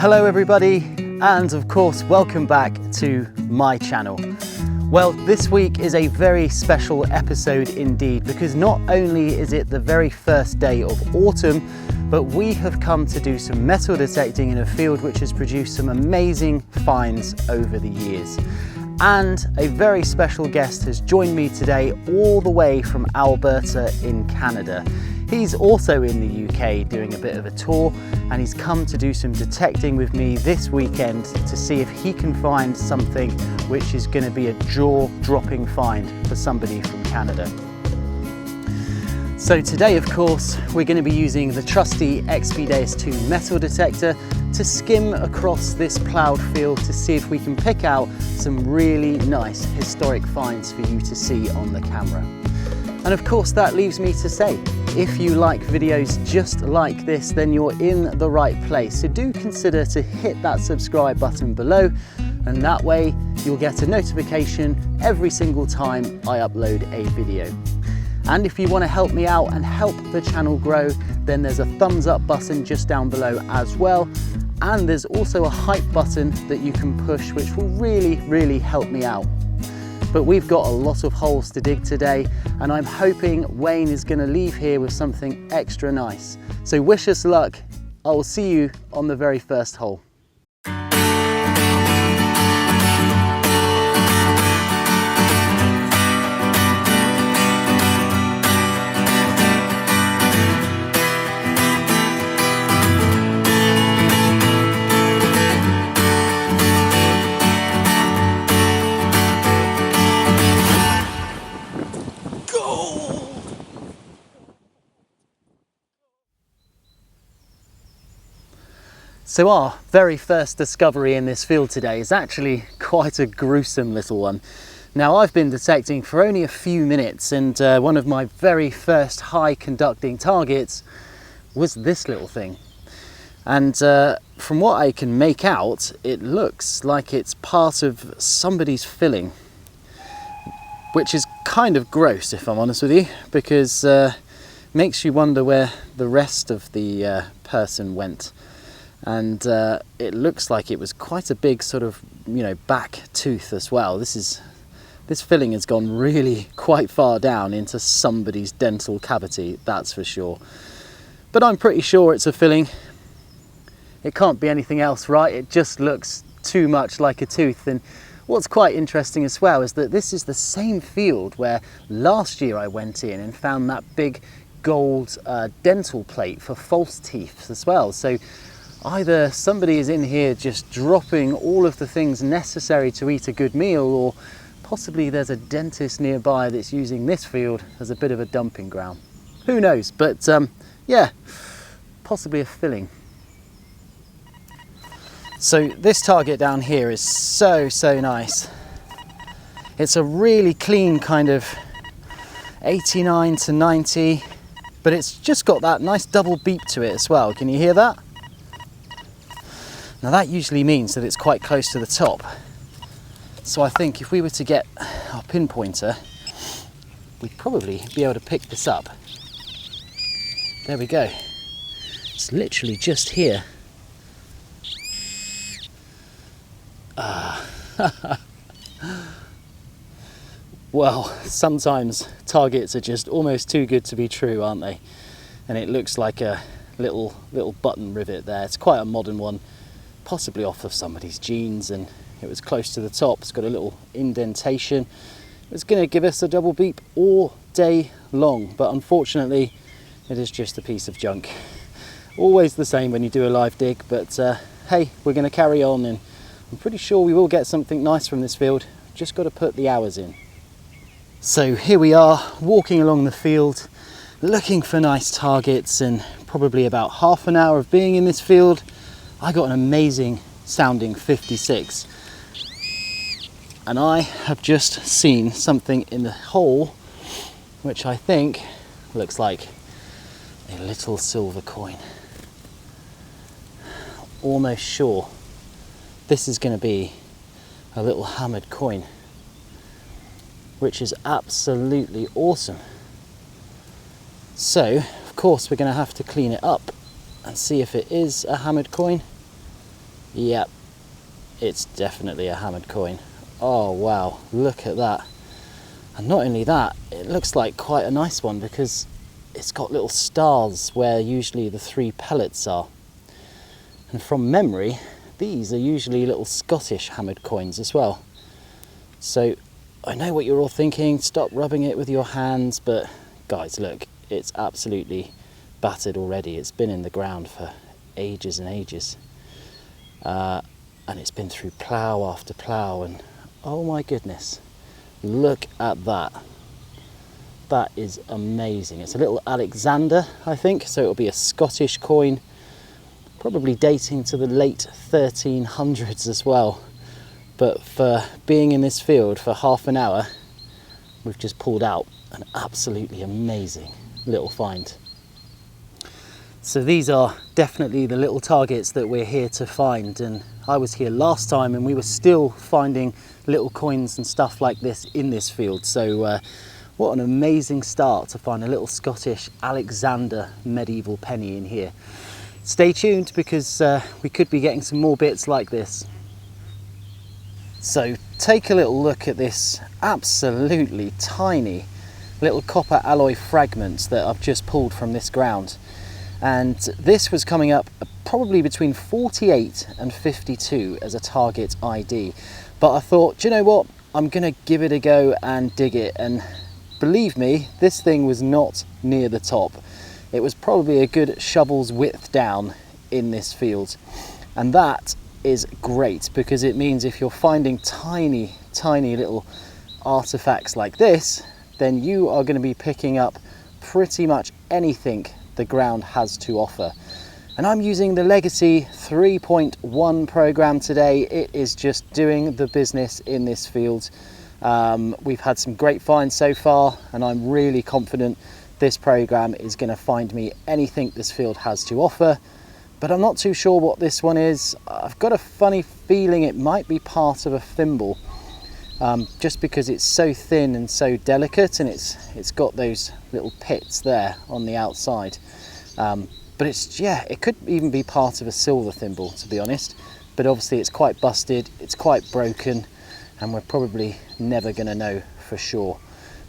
Hello everybody, and of course welcome back to my channel. Well, this week is a very special episode indeed, because not only is it the very first day of autumn, but we have come to do some metal detecting in a field which has produced some amazing finds over the years. And a very special guest has joined me today all the way from Alberta in Canada. He's also in the UK doing a bit of a tour, and he's come to do some detecting with me this weekend to see if he can find something which is going to be a jaw-dropping find for somebody from Canada. So today, of course, we're going to be using the trusty XPDeus 2 metal detector to skim across this ploughed field to see if we can pick out some really nice historic finds for you to see on the camera. And of course, that leaves me to say, if you like videos just like this, then you're in the right place. So do consider to hit that subscribe button below, and that way you'll get a notification every single time I upload a video. And if you want to help me out and help the channel grow, then there's a thumbs up button just down below as well. And there's also a hype button that you can push, which will really help me out. But we've got a lot of holes to dig today, and I'm hoping Wayne is going to leave here with something extra nice. So wish us luck. I will see you on the very first hole. So our very first discovery in this field today is actually quite a gruesome little one. Now, I've been detecting for only a few minutes, and one of my very first high conducting targets was this little thing. And from what I can make out, it looks like it's part of somebody's filling, which is kind of gross, if I'm honest with you, because makes you wonder where the rest of the person went. And it looks like it was quite a big sort of, back tooth as well. This filling has gone really quite far down into somebody's dental cavity, that's for sure. But I'm pretty sure it's a filling. It can't be anything else, right? It just looks too much like a tooth. And what's quite interesting as well is that this is the same field where last year I went in and found that big gold dental plate for false teeth as well. So either somebody is in here just dropping all of the things necessary to eat a good meal, or possibly there's a dentist nearby that's using this field as a bit of a dumping ground. Who knows? But yeah, possibly a filling. So this target down here is so nice. It's a really clean kind of 89 to 90, but it's just got that nice double beep to it as well. Can you hear that? Now that usually means that it's quite close to the top. So I think if we were to get our pinpointer, we'd probably be able to pick this up. There we go. It's literally just here. Well, sometimes targets are just almost too good to be true, aren't they? And it looks like a little button rivet there. It's quite a modern one, possibly off of somebody's jeans, and it was close to the top. It's got a little indentation. It's going to give us a double beep all day long, but unfortunately it is just a piece of junk. Always the same when you do a live dig, but hey, we're going to carry on, and I'm pretty sure we will get something nice from this field. Just got to put the hours in. So here we are, walking along the field, looking for nice targets, and probably about half an hour of being in this field, I got an amazing sounding 56, and I have just seen something in the hole which I think looks like a little silver coin. Almost sure this is going to be a little hammered coin, which is absolutely awesome. So of course we're going to have to clean it up and see if it is a hammered coin. Yep, it's definitely a hammered coin. Oh wow, look at that. And not only that, it looks like quite a nice one because it's got little stars where usually the 3 pellets are. And from memory, these are usually little Scottish hammered coins as well. So I know what you're all thinking, stop rubbing it with your hands, but guys, look, it's absolutely battered already. It's been in the ground for ages and ages. And it's been through plough after plough, and oh my goodness, look at that. That is amazing. It's a little Alexander, I think, so it'll be a Scottish coin, probably dating to the late 1300s as well. But for being in this field for half an hour, we've just pulled out an absolutely amazing little find. So these are definitely the little targets that we're here to find, and I was here last time and we were still finding little coins and stuff like this in this field. So what an amazing start to find a little Scottish Alexander medieval penny in here. Stay tuned because we could be getting some more bits like this. So take a little look at this absolutely tiny little copper alloy fragment that I've just pulled from this ground. And this was coming up probably between 48 and 52 as a target ID. But I thought, do you know what? I'm gonna give it a go and dig it. And believe me, this thing was not near the top. It was probably a good shovel's width down in this field. And that is great because it means if you're finding tiny, tiny little artifacts like this, then you are gonna be picking up pretty much anything the ground has to offer. And I'm using the Legacy 3.1 program today. It is just doing the business in this field. We've had some great finds so far, and I'm really confident this program is going to find me anything this field has to offer. But I'm not too sure what this one is. I've got a funny feeling it might be part of a thimble, just because it's so thin and so delicate, and it's got those little pits there on the outside. But it could even be part of a silver thimble, to be honest. But obviously it's quite busted, it's quite broken, and we're probably never going to know for sure.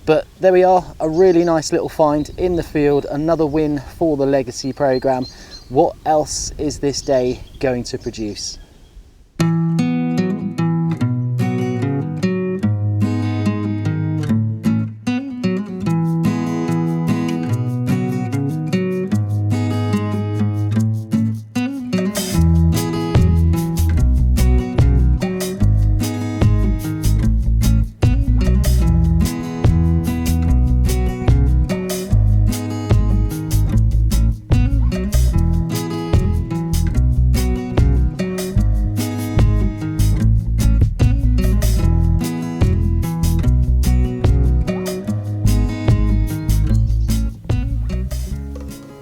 But there we are, a really nice little find in the field, another win for the Legacy program. What else is this day going to produce?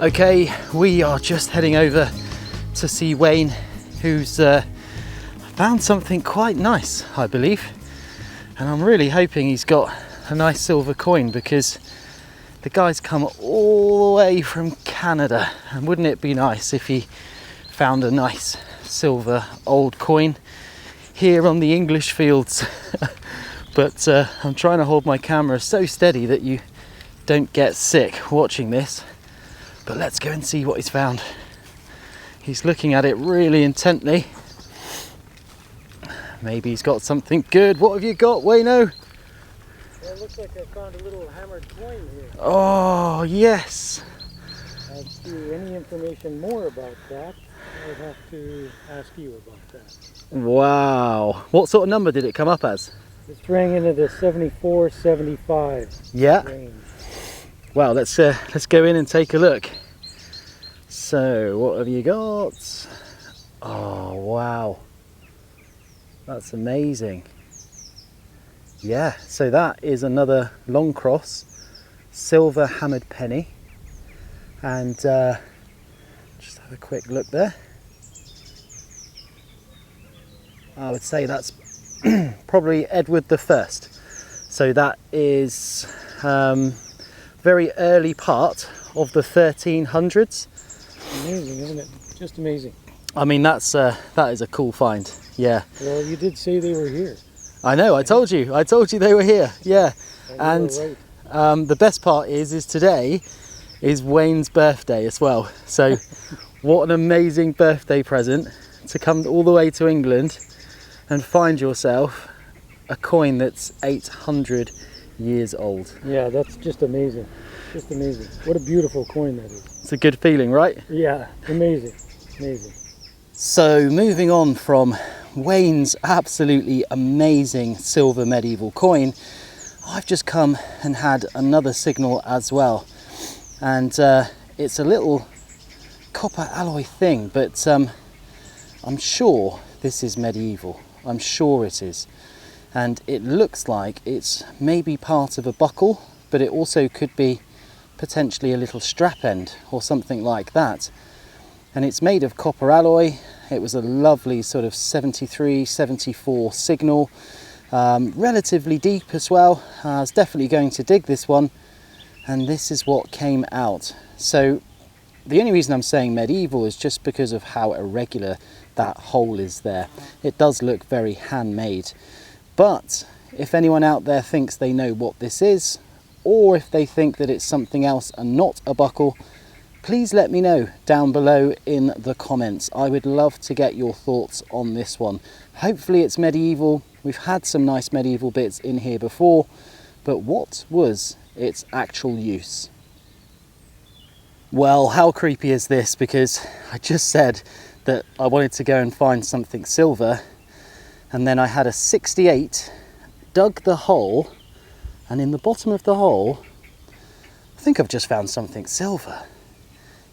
Okay, we are just heading over to see Wayne, who's found something quite nice, I believe. And I'm really hoping he's got a nice silver coin because the guy's come all the way from Canada. And wouldn't it be nice if he found a nice silver old coin here on the English fields? But I'm trying to hold my camera so steady that you don't get sick watching this. But let's go and see what he's found. He's looking at it really intently. Maybe he's got something good. What have you got, Wayno? Well, it looks like I found a little hammered coin here. Oh, yes. As to any information more about that, I would have to ask you about that. Wow. What sort of number did it come up as? It's rang into the 74, 75 Yeah. range. Well, let's go in and take a look. So, what have you got? Oh, wow. That's amazing. Yeah, so that is another long cross, silver hammered penny. And just have a quick look there. I would say that's probably Edward the First. So that is very early part of the 1300s. Amazing, isn't it? Just amazing. I mean, that is a cool find. Yeah. Well, you did say they were here. I know. I told you they were here. Yeah. And you were right. the best part is today is Wayne's birthday as well. So what an amazing birthday present to come all the way to England and find yourself a coin that's 800 years old. Yeah, that's just amazing. Just amazing. What a beautiful coin that is. It's a good feeling, right? Yeah, amazing. Amazing. So moving on from Wayne's absolutely amazing silver medieval coin, I've just come and had another signal as well. And it's a little copper alloy thing, but I'm sure this is medieval. I'm sure it is. And it looks like it's maybe part of a buckle, but it also could be potentially a little strap end or something like that. And it's made of copper alloy. It was a lovely sort of 73, 74 signal, relatively deep as well. I was definitely going to dig this one, and this is what came out. So the only reason I'm saying medieval is just because of how irregular that hole is there. It does look very handmade. But if anyone out there thinks they know what this is, or if they think that it's something else and not a buckle, please let me know down below in the comments. I would love to get your thoughts on this one. Hopefully it's medieval. We've had some nice medieval bits in here before, but what was its actual use? Well, how creepy is this? Because I just said that I wanted to go and find something silver, and then I had a 68, dug the hole, and in the bottom of the hole, I think I've just found something silver.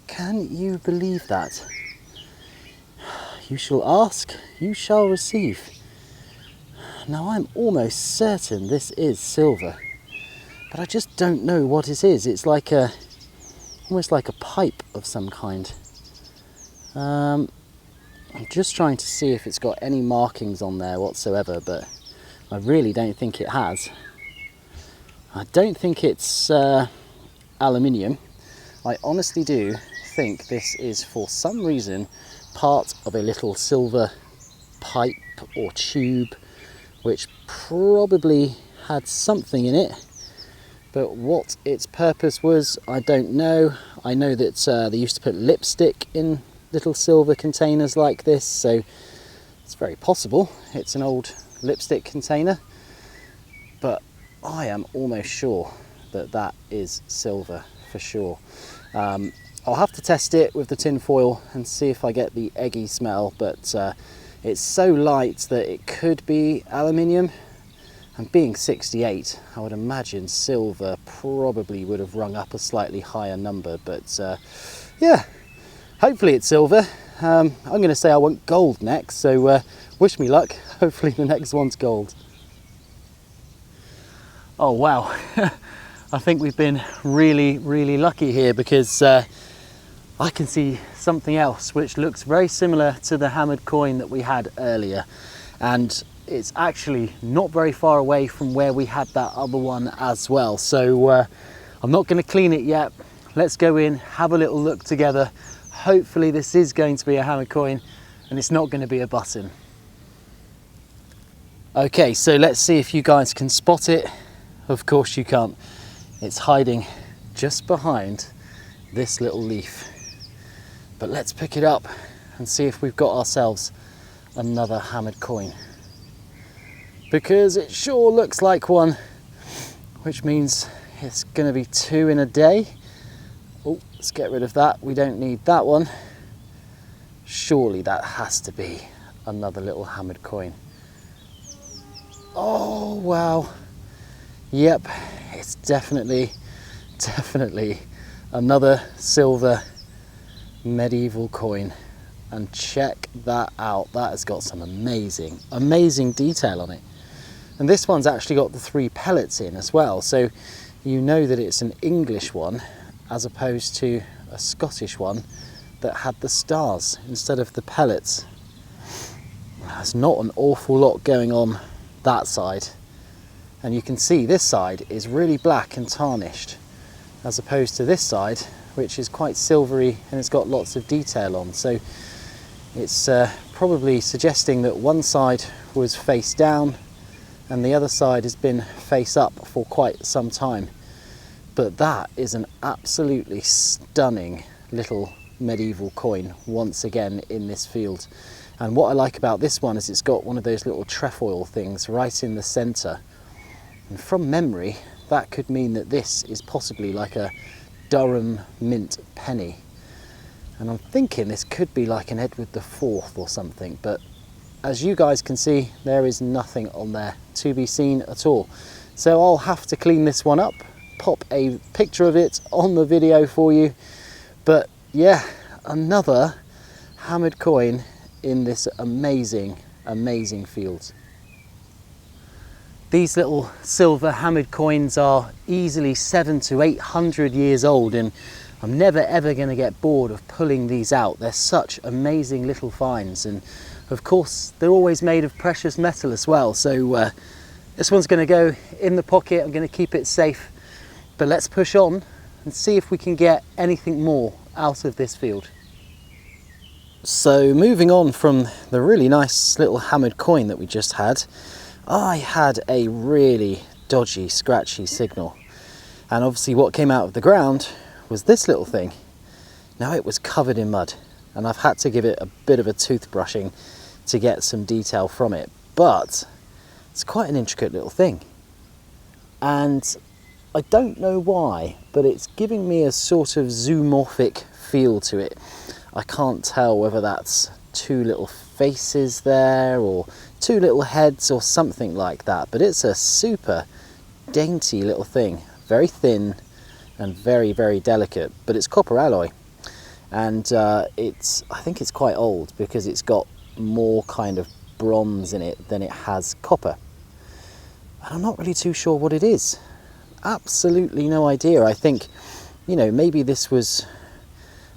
Can you believe that? You shall ask, you shall receive. Now I'm almost certain this is silver, but I just don't know what it is. It's like almost like a pipe of some kind. I'm just trying to see if it's got any markings on there whatsoever, but I really don't think it has. I don't think it's aluminium. I honestly do think this is for some reason part of a little silver pipe or tube which probably had something in it, but what its purpose was I don't know. I know that they used to put lipstick in little silver containers like this, so it's very possible it's an old lipstick container, but I am almost sure that that is silver for sure. I'll have to test it with the tin foil and see if I get the eggy smell, but it's so light that it could be aluminium, and being 68 I would imagine silver probably would have rung up a slightly higher number, but yeah, hopefully it's silver. I'm going to say I want gold next, so wish me luck. Hopefully the next one's gold. Oh wow, I think we've been really lucky here, because I can see something else which looks very similar to the hammered coin that we had earlier, and it's actually not very far away from where we had that other one as well. So I'm not going to clean it yet. Let's go in, have a little look together. Hopefully this is going to be a hammered coin and it's not going to be a button. Okay, so let's see if you guys can spot it. Of course you can't. It's hiding just behind this little leaf. But let's pick it up and see if we've got ourselves another hammered coin, because it sure looks like one, which means it's going to be 2 in a day. Oh, let's get rid of that. We don't need that one. Surely that has to be another little hammered coin. Oh wow, yep, it's definitely another silver medieval coin. And check that out, that has got some amazing detail on it. And this one's actually got the 3 pellets in as well, so you know that it's an English one as opposed to a Scottish one that had the stars instead of the pellets. There's not an awful lot going on that side, and you can see this side is really black and tarnished as opposed to this side, which is quite silvery and it's got lots of detail on. So It's probably suggesting that one side was face down and the other side has been face up for quite some time. But that is an absolutely stunning little medieval coin once again in this field. And what I like about this one is it's got one of those little trefoil things right in the centre. And from memory, that could mean that this is possibly like a Durham mint penny. And I'm thinking this could be like an Edward IV or something, but as you guys can see, there is nothing on there to be seen at all. So I'll have to clean this one up, pop a picture of it on the video for you. But yeah, another hammered coin in this amazing, amazing field. These little silver hammered coins are easily 700 to 800 years old, and I'm never ever going to get bored of pulling these out. They're such amazing little finds, and of course they're always made of precious metal as well. So this one's going to go in the pocket. I'm going to keep it safe, but let's push on and see if we can get anything more out of this field. So moving on from the really nice little hammered coin that we just had, I had a really dodgy, scratchy signal. And obviously what came out of the ground was this little thing. Now it was covered in mud, and I've had to give it a bit of a toothbrushing to get some detail from it. But it's quite an intricate little thing. And I don't know why, but it's giving me a sort of zoomorphic feel to it. I can't tell whether that's two little faces there or two little heads or something like that, but it's a super dainty little thing, very thin and very, very delicate, but it's copper alloy. And I think it's quite old because it's got more kind of bronze in it than it has copper. And I'm not really too sure what it is. Absolutely no idea. I think, you know, maybe this was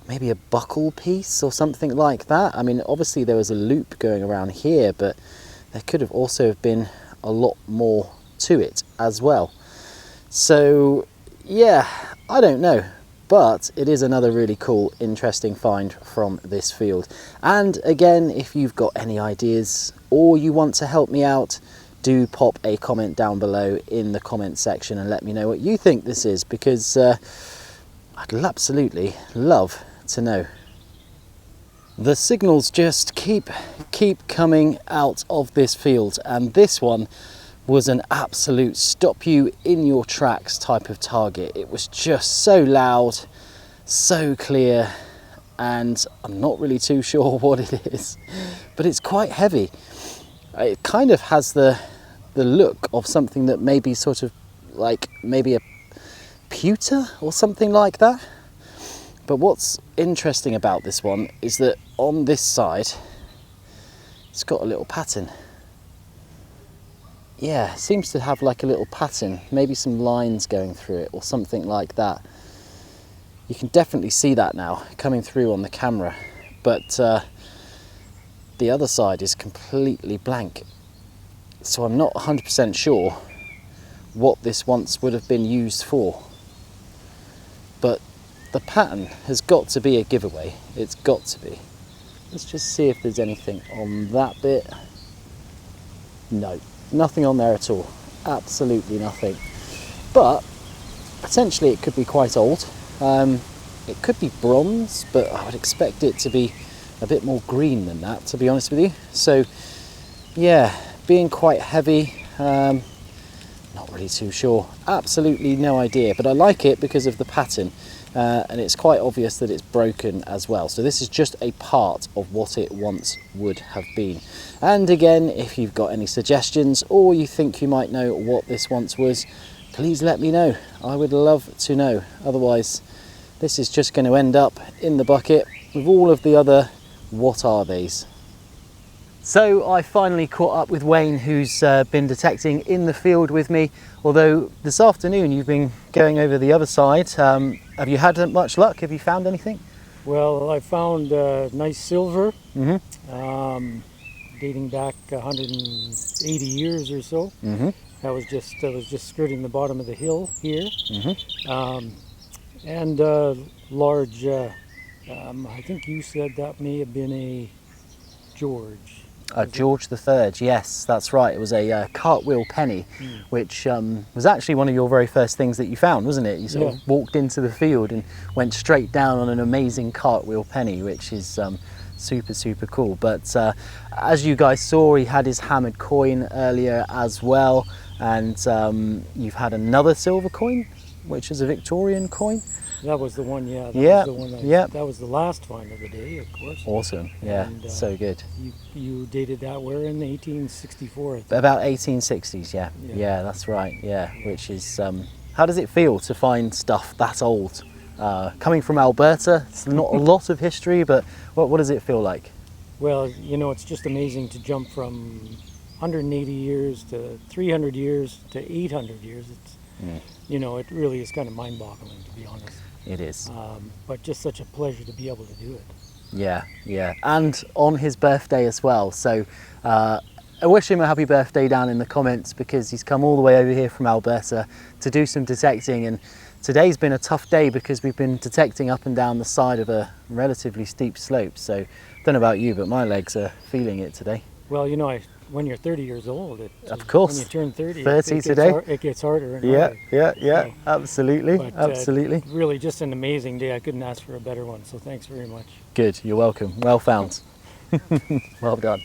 maybe a buckle piece or something like that. I mean, obviously there was a loop going around here, but there could have also been a lot more to it as well. So yeah, I don't know, but it is another really cool, interesting find from this field. And again, if you've got any ideas or you want to help me out, do pop a comment down below in the comment section and let me know what you think this is, because I'd absolutely love to know. The signals just keep coming out of this field, and this one was an absolute stop you in your tracks type of target. It was just so loud, so clear, and I'm not really too sure what it is, but it's quite heavy. It kind of has the look of something that maybe sort of like maybe a pewter or something like that. But what's interesting about this one is that on this side it's got a little pattern. Yeah, it seems to have like a little pattern, maybe some lines going through it or something like that. You can definitely see that now coming through on the camera, but the other side is completely blank. So I'm not 100% sure what this once would have been used for. But the pattern has got to be a giveaway. It's got to be. Let's just see if there's anything on that bit. No, nothing on there at all. Absolutely nothing. But potentially it could be quite old. It could be bronze, but I would expect it to be a bit more green than that, to be honest with you. So yeah, being quite heavy, not really too sure. Absolutely no idea, but I like it because of the pattern. And it's quite obvious that it's broken as well. So this is just a part of what it once would have been. And again, if you've got any suggestions or you think you might know what this once was, please let me know. I would love to know. Otherwise, this is just going to end up in the bucket with all of the other what are these. So I finally caught up with Wayne, who's been detecting in the field with me, although this afternoon you've been going over the other side. Have you had much luck? Have you found anything? Well, I found nice silver, dating back 180 years or so. That was just skirting the bottom of the hill here, and large. I think you said that may have been a George. George III, yes, that's right. It was a cartwheel penny, which was actually one of your very first things that you found, wasn't it? You sort of walked into the field and went straight down on an amazing cartwheel penny, which is super, super cool. But as you guys saw, he had his hammered coin earlier as well, and you've had another silver coin, which is a Victorian coin. That was the one, yeah. Yeah, Was the one that was the last find of the day, of course. Awesome, yeah, and, so good. You dated that where in 1864? I think. About 1860s, yeah, that's right, yeah. Which is, how does it feel to find stuff that old? Coming from Alberta, it's not a lot of history, but what does it feel like? Well, you know, it's just amazing to jump from 180 years to 300 years to 800 years. It's, you know, it really is kind of mind-boggling, to be honest. It is. But just such a pleasure to be able to do it. Yeah, yeah. And on his birthday as well. So I wish him a happy birthday down in the comments, because he's come all the way over here from Alberta to do some detecting. And today's been a tough day because we've been detecting up and down the side of a relatively steep slope. So I don't know about you, but my legs are feeling it today. Well, you know, when you're 30 years old, of course, when you turn 30 today, it gets harder and harder. Yeah, so, absolutely, but, absolutely. Really just an amazing day. I couldn't ask for a better one, so thanks very much. Good, you're welcome. Well found. Well done.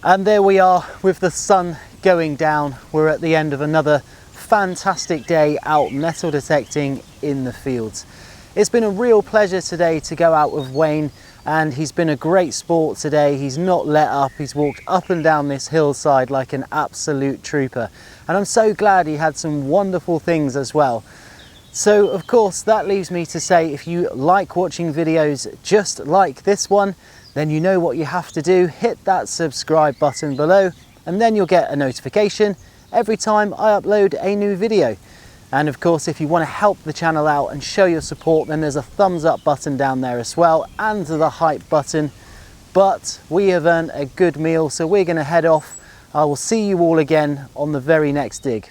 And there we are with the sun going down. We're at the end of another fantastic day out metal detecting in the fields. It's been a real pleasure today to go out with Wayne, and he's been a great sport today. He's not let up. He's walked up and down this hillside like an absolute trooper. And I'm so glad he had some wonderful things as well. So of course, that leaves me to say, if you like watching videos just like this one, then you know what you have to do. Hit that subscribe button below, and then you'll get a notification every time I upload a new video. And of course, if you want to help the channel out and show your support, then there's a thumbs up button down there as well, and the hype button. But we have earned a good meal, so we're going to head off. I will see you all again on the very next dig.